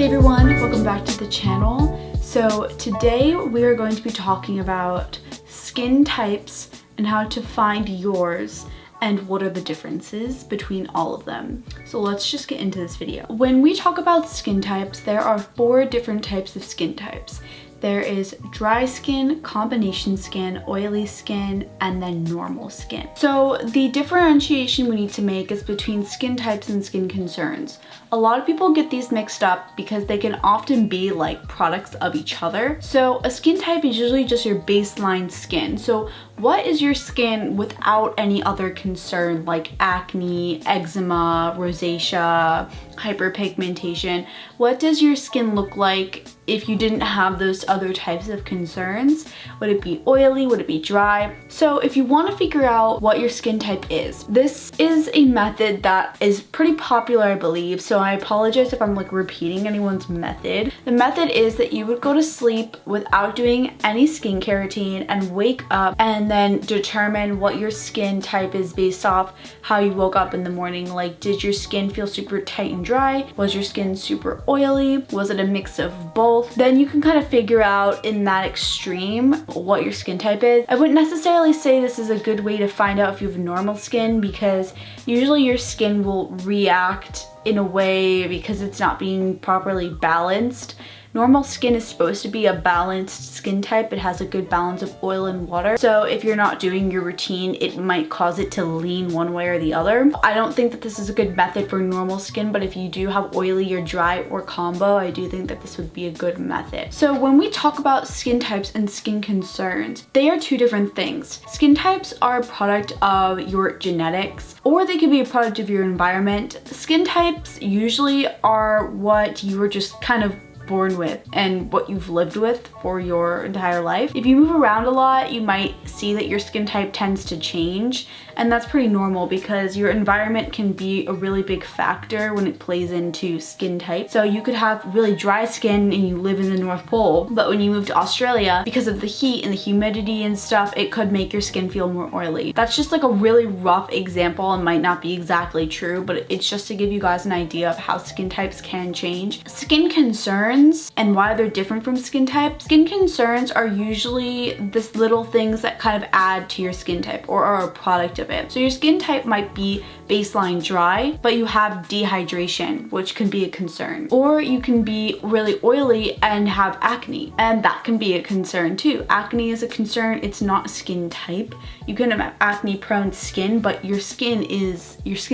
Hey everyone, welcome back to the channel. So today we are going to be talking about skin types and how to find yours and what are the differences between all of them. So let's just get into this video. When we talk about skin types, there are 4 different types of skin types. There is dry skin, combination skin, oily skin, and then normal skin. So the differentiation we need to make is between skin types and skin concerns. A lot of people get these mixed up because they can often be like products of each other. So a skin type is usually just your baseline skin. So what is your skin without any other concern like acne, eczema, rosacea, hyperpigmentation? What does your skin look like if you didn't have those other types of concerns? Would it be oily? Would it be dry? So if you want to figure out what your skin type is, this is a method that is pretty popular, I believe. So I apologize if I'm like repeating anyone's method. The method is that you would go to sleep without doing any skincare routine and wake up and then determine what your skin type is based off how you woke up in the morning. Like, did your skin feel super tight and dry? Was your skin super oily? Was it a mix of both? Then you can kind of figure out in that extreme what your skin type is. I wouldn't necessarily say this is a good way to find out if you have normal skin, because usually your skin will react in a way because it's not being properly balanced. Normal skin is supposed to be a balanced skin type. It has a good balance of oil and water. So if you're not doing your routine, it might cause it to lean one way or the other. I don't think that this is a good method for normal skin, but if you do have oily or dry or combo, I do think that this would be a good method. So when we talk about skin types and skin concerns, they are 2 different things. Skin types are a product of your genetics, or they could be a product of your environment. Skin types usually are what you were just kind of born with and what you've lived with for your entire life. If you move around a lot, you might see that your skin type tends to change, and that's pretty normal because your environment can be a really big factor when it plays into skin type. So you could have really dry skin and you live in the North Pole, but when you move to Australia, because of the heat and the humidity and stuff, it could make your skin feel more oily. That's just like a really rough example and might not be exactly true, but it's just to give you guys an idea of how skin types can change. Skin concerns and why they're different from skin types. Skin concerns are usually this little things that kind of add to your skin type or are a product of it. So your skin type might be baseline dry, but you have dehydration, which can be a concern. Or you can be really oily and have acne, and that can be a concern too. Acne is a concern. It's not a skin type. You can have acne prone skin, but your skin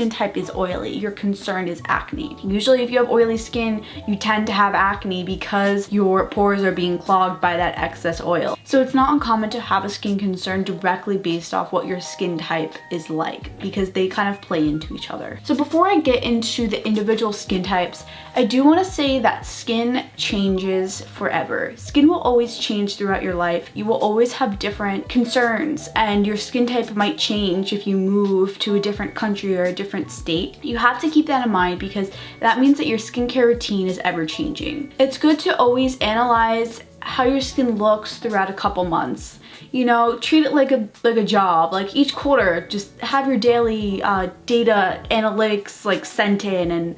type is oily. Your concern is acne. Usually if you have oily skin, you tend to have acne because your pores are being clogged by that excess oil. So it's not uncommon to have a skin concern directly based off what your skin type is like, because they kind of play into each other. So before I get into the individual skin types, I do want to say that skin changes forever. Skin will always change throughout your life. You will always have different concerns, and your skin type might change if you move to a different country or a different state. You have to keep that in mind because that means that your skincare routine is ever changing. It's good to always analyze how your skin looks throughout a couple months. You know, treat it like a job. Like each quarter, just have your daily data analytics like sent in, and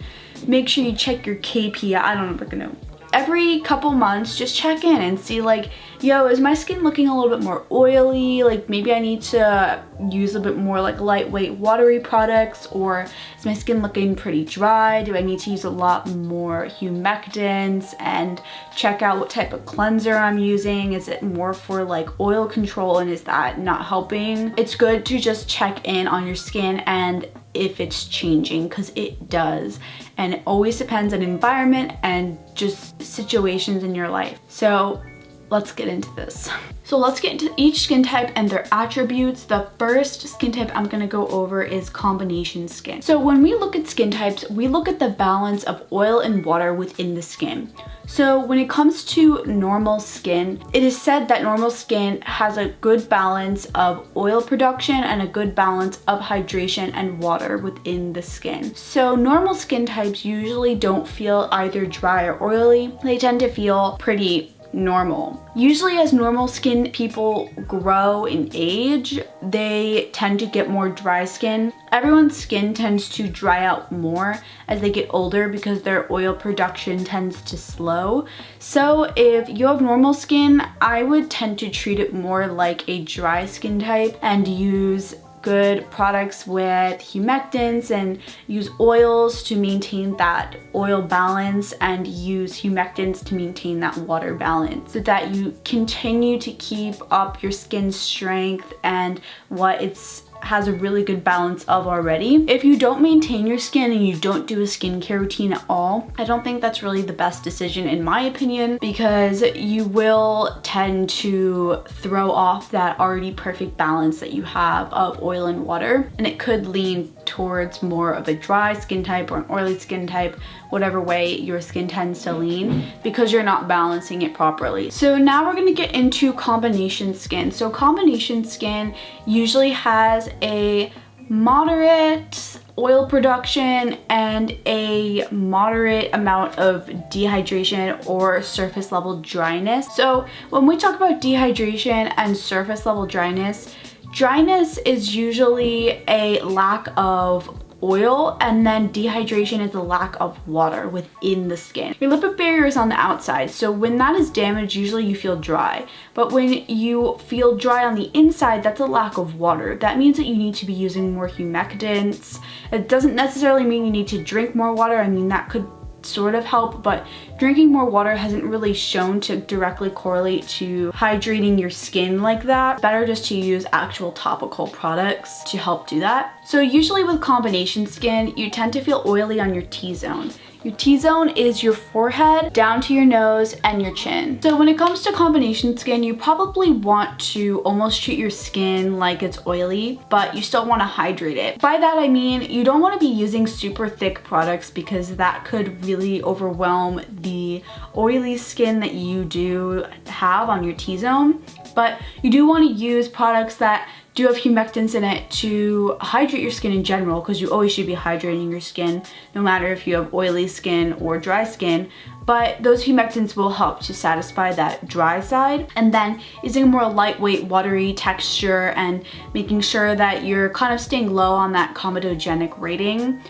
make sure you check your KPI. I don't know. Every couple months, just check in and see like, yo, is my skin looking a little bit more oily? Like maybe I need to use a bit more like lightweight watery products, or is my skin looking pretty dry? Do I need to use a lot more humectants? And check out what type of cleanser I'm using. Is it more for like oil control, and is that not helping? It's good to just check in on your skin and if it's changing, because it does, and it always depends on environment and just situations in your life. So let's get into this. So let's get into each skin type and their attributes. The first skin type I'm gonna go over is combination skin. So when we look at skin types, we look at the balance of oil and water within the skin. So when it comes to normal skin, it is said that normal skin has a good balance of oil production and a good balance of hydration and water within the skin. So normal skin types usually don't feel either dry or oily. They tend to feel pretty normal. Usually as normal skin people grow in age, they tend to get more dry skin. Everyone's skin tends to dry out more as they get older because their oil production tends to slow. So if you have normal skin, I would tend to treat it more like a dry skin type and use good products with humectants and use oils to maintain that oil balance and use humectants to maintain that water balance so that you continue to keep up your skin's strength and what it's has a really good balance of already. If you don't maintain your skin and you don't do a skincare routine at all, I don't think that's really the best decision in my opinion, because you will tend to throw off that already perfect balance that you have of oil and water, and it could lean towards more of a dry skin type or an oily skin type, whatever way your skin tends to lean, because you're not balancing it properly. So now we're gonna get into combination skin. So combination skin usually has a moderate oil production and a moderate amount of dehydration or surface level dryness. So when we talk about dehydration and surface level dryness, dryness is usually a lack of oil, and then dehydration is a lack of water within the skin. Your lipid barrier is on the outside, so when that is damaged, usually you feel dry. But when you feel dry on the inside, that's a lack of water. That means that you need to be using more humectants. It doesn't necessarily mean you need to drink more water. I mean, that could sort of help, but drinking more water hasn't really shown to directly correlate to hydrating your skin like that. Better just to use actual topical products to help do that. So usually with combination skin, you tend to feel oily on your T-zone. Your T-zone is your forehead down to your nose and your chin. So when it comes to combination skin, you probably want to almost treat your skin like it's oily, but you still want to hydrate it. By that I mean you don't want to be using super thick products because that could really overwhelm the oily skin that you do have on your T-zone. But you do want to use products that do have humectants in it to hydrate your skin in general, because you always should be hydrating your skin no matter if you have oily skin or dry skin. But those humectants will help to satisfy that dry side. And then using a more lightweight, watery texture and making sure that you're kind of staying low on that comedogenic rating.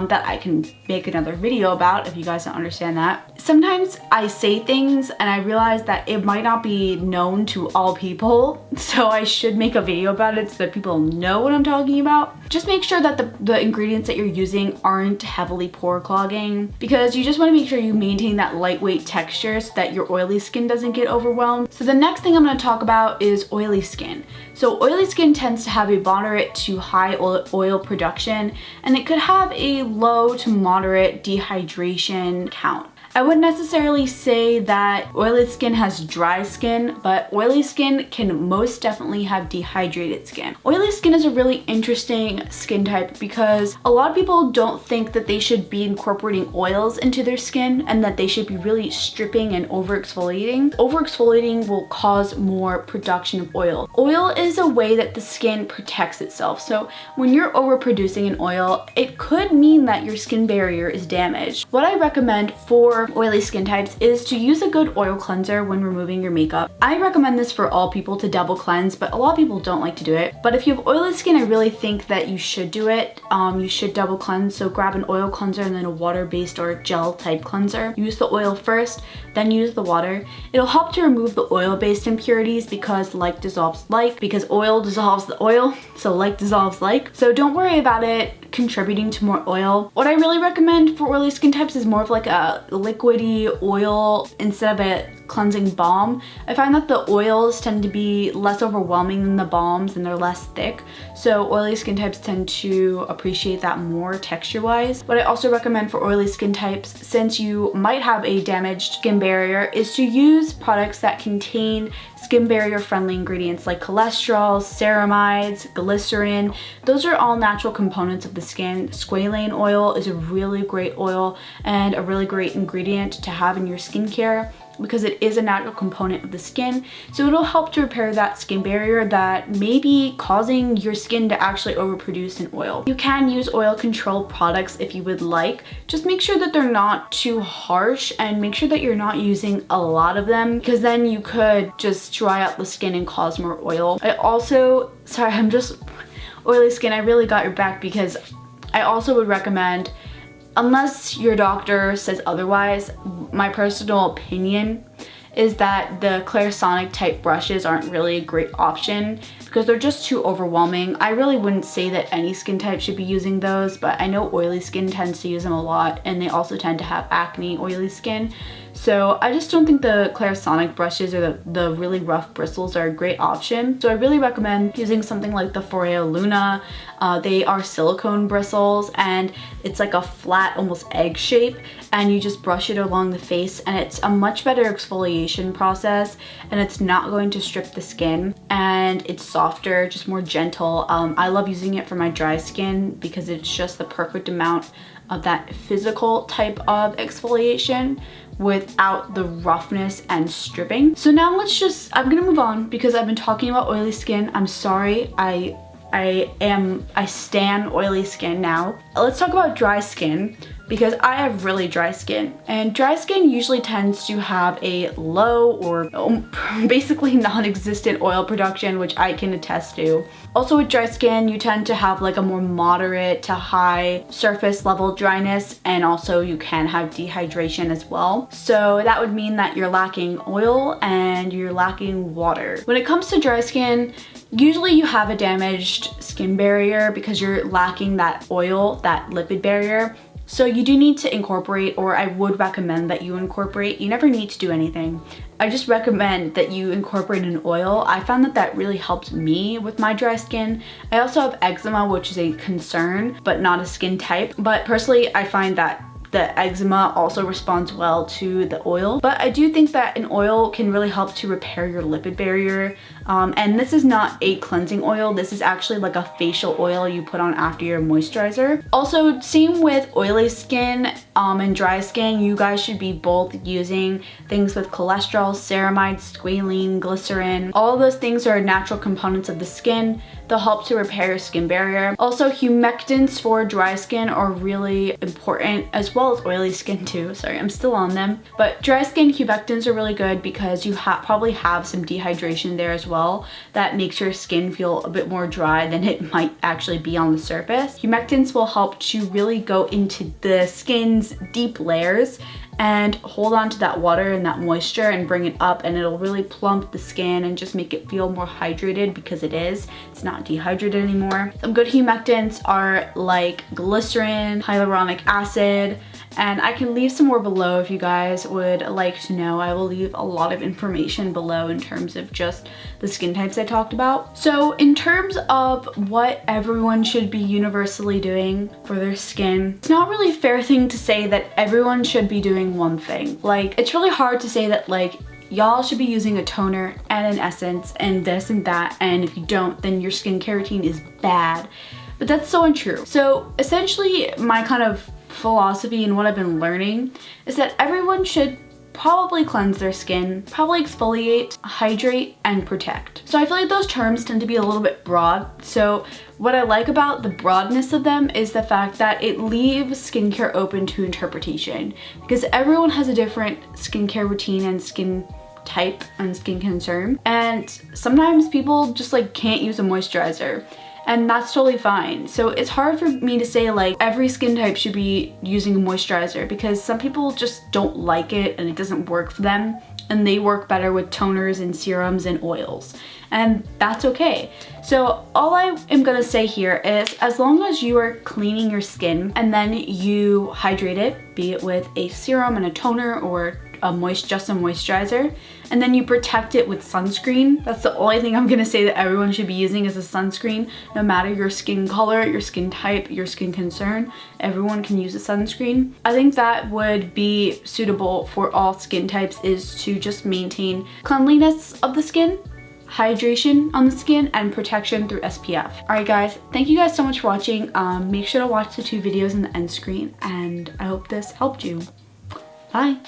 That I can make another video about if you guys don't understand that. Sometimes I say things and I realize that it might not be known to all people, so I should make a video about it so that people know what I'm talking about. Just make sure that the ingredients that you're using aren't heavily pore clogging, because you just want to make sure you maintain that lightweight texture so that your oily skin doesn't get overwhelmed. So the next thing I'm going to talk about is oily skin. So oily skin tends to have a moderate to high oil production, and it could have a low to moderate dehydration count. I wouldn't necessarily say that oily skin has dry skin, but oily skin can most definitely have dehydrated skin. Oily skin is a really interesting skin type because a lot of people don't think that they should be incorporating oils into their skin and that they should be really stripping and over-exfoliating. Over-exfoliating will cause more production of oil. Oil is a way that the skin protects itself. So when you're overproducing an oil, it could mean that your skin barrier is damaged. What I recommend for oily skin types is to use a good oil cleanser when removing your makeup. I recommend this for all people to double cleanse, but a lot of people don't like to do it. But if you have oily skin, I really think that you should do it. You should double cleanse. So grab an oil cleanser and then a water-based or gel type cleanser. Use the oil first, then use the water. It'll help to remove the oil-based impurities because like dissolves like, because oil dissolves the oil, so like dissolves like. So don't worry about it contributing to more oil. What I really recommend for oily skin types is more of like a liquidy oil instead of a cleansing balm. I find that the oils tend to be less overwhelming than the balms and they're less thick. So oily skin types tend to appreciate that more texture-wise. What I also recommend for oily skin types, since you might have a damaged skin barrier, is to use products that contain skin barrier friendly ingredients like cholesterol, ceramides, glycerin. Those are all natural components of the skin. Squalane oil is a really great oil and a really great ingredient to have in your skincare. because it is a natural component of the skin. So it'll help to repair that skin barrier that may be causing your skin to actually overproduce an oil. You can use oil control products if you would like. Just make sure that they're not too harsh and make sure that you're not using a lot of them, because then you could just dry out the skin and cause more oil. Sorry, I'm just oily skin. I really got your back, because I also would recommend, unless your doctor says otherwise, my personal opinion is that the Clarisonic type brushes aren't really a great option because they're just too overwhelming. I really wouldn't say that any skin type should be using those, but I know oily skin tends to use them a lot, and they also tend to have acne oily skin. So I just don't think the Clarisonic brushes or the really rough bristles are a great option. So I really recommend using something like the Foreo Luna. They are silicone bristles, and it's like a flat, almost egg shape, and you just brush it along the face, and it's a much better exfoliation process, and it's not going to strip the skin, and it's softer, just more gentle. I love using it for my dry skin because it's just the perfect amount of that physical type of exfoliation without the roughness and stripping. So now I'm gonna move on because I've been talking about oily skin. I'm sorry, I stan oily skin now. Let's talk about dry skin, because I have really dry skin, and dry skin usually tends to have a low or basically non-existent oil production, which I can attest to. Also with dry skin, you tend to have like a more moderate to high surface level dryness, and also you can have dehydration as well. So that would mean that you're lacking oil and you're lacking water. When it comes to dry skin, usually you have a damaged skin barrier because you're lacking that oil, that lipid barrier. So you do need to incorporate, or I would recommend that you incorporate. You never need to do anything. I just recommend that you incorporate an oil. I found that that really helped me with my dry skin. I also have eczema, which is a concern, but not a skin type. But personally, I find that the eczema also responds well to the oil. But I do think that an oil can really help to repair your lipid barrier. And this is not a cleansing oil. This is actually like a facial oil you put on after your moisturizer. Also, same with oily skin and dry skin, you guys should be both using things with cholesterol, ceramide, squalene, glycerin. All of those things are natural components of the skin. They'll help to repair your skin barrier. Also, humectants for dry skin are really important, as well as oily skin too. Sorry, I'm still on them. But dry skin humectants are really good because you probably have some dehydration there as well. That makes your skin feel a bit more dry than it might actually be on the surface. Humectants will help to really go into the skin's deep layers and hold on to that water and that moisture and bring it up, and it'll really plump the skin and just make it feel more hydrated, because it's not dehydrated anymore. Some good humectants are like glycerin, hyaluronic acid, and I can leave some more below if you guys would like to know. I will leave a lot of information below in terms of just the skin types I talked about. So in terms of what everyone should be universally doing for their skin, it's not really a fair thing to say that everyone should be doing one thing. Like, it's really hard to say that like y'all should be using a toner and an essence and this and that, and if you don't, then your skincare routine is bad. But that's so untrue. So essentially my kind of philosophy and what I've been learning is that everyone should probably cleanse their skin, probably exfoliate, hydrate, and protect. So I feel like those terms tend to be a little bit broad. So what I like about the broadness of them is the fact that it leaves skincare open to interpretation, because everyone has a different skincare routine and skin type and skin concern. And sometimes people just like can't use a moisturizer, and that's totally fine. So it's hard for me to say like every skin type should be using a moisturizer, because some people just don't like it and it doesn't work for them, and they work better with toners and serums and oils, and that's okay. So all I am gonna say here is, as long as you are cleaning your skin and then you hydrate it, be it with a serum and a toner or just a moisturizer, and then you protect it with sunscreen. That's the only thing I'm gonna say that everyone should be using is a sunscreen. No matter your skin color, your skin type, your skin concern, everyone can use a sunscreen. I think that would be suitable for all skin types, is to just maintain cleanliness of the skin, hydration on the skin, and protection through SPF. Alright guys, thank you guys so much for watching. Make sure to watch the 2 videos in the end screen, and I hope this helped you. Bye!